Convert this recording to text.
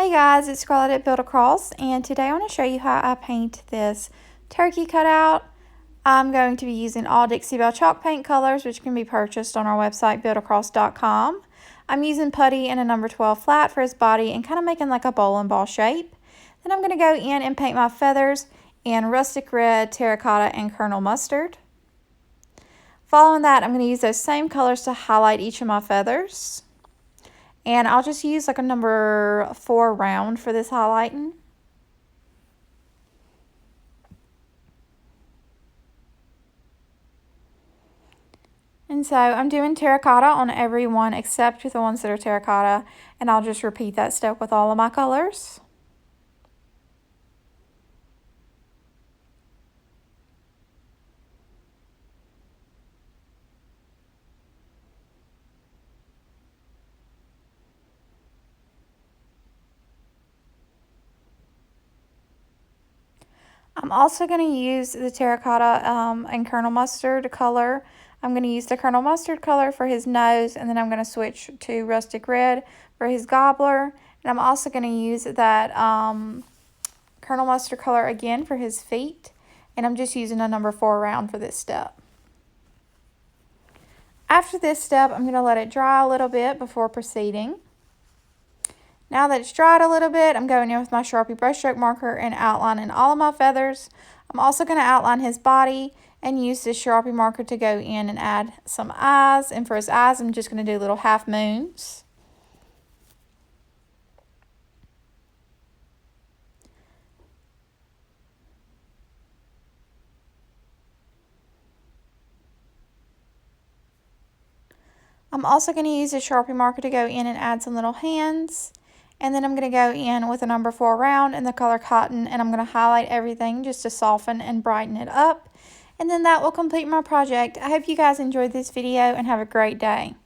Hey guys, it's Scarlett at Build a Cross, and today I want to show you how I paint this turkey cutout. I'm going to be using all Dixie Belle chalk paint colors, which can be purchased on our website, buildacross.com. I'm using putty and a number 12 flat for his body and kind of making like a bowling ball shape. Then I'm going to go in and paint my feathers in rustic red, terracotta, and kernel mustard. Following that, I'm going to use those same colors to highlight each of my feathers. And I'll just use like a number 4 round for this highlighting. And so I'm doing terracotta on every one except the ones that are terracotta, and I'll just repeat that step with all of my colors. I'm also going to use the terracotta and kernel mustard color. I'm going to use the kernel mustard color for his nose, and then I'm going to switch to rustic red for his gobbler. And I'm also going to use that kernel mustard color again for his feet. And I'm just using a number 4 round for this step. After this step, I'm going to let it dry a little bit before proceeding. Now that it's dried a little bit, I'm going in with my Sharpie brushstroke marker and outlining all of my feathers. I'm also going to outline his body and use this Sharpie marker to go in and add some eyes. And for his eyes, I'm just going to do little half moons. I'm also going to use a Sharpie marker to go in and add some little hands. And then I'm going to go in with a number 4 round in the color cotton, and I'm going to highlight everything just to soften and brighten it up. And then that will complete my project. I hope you guys enjoyed this video and have a great day.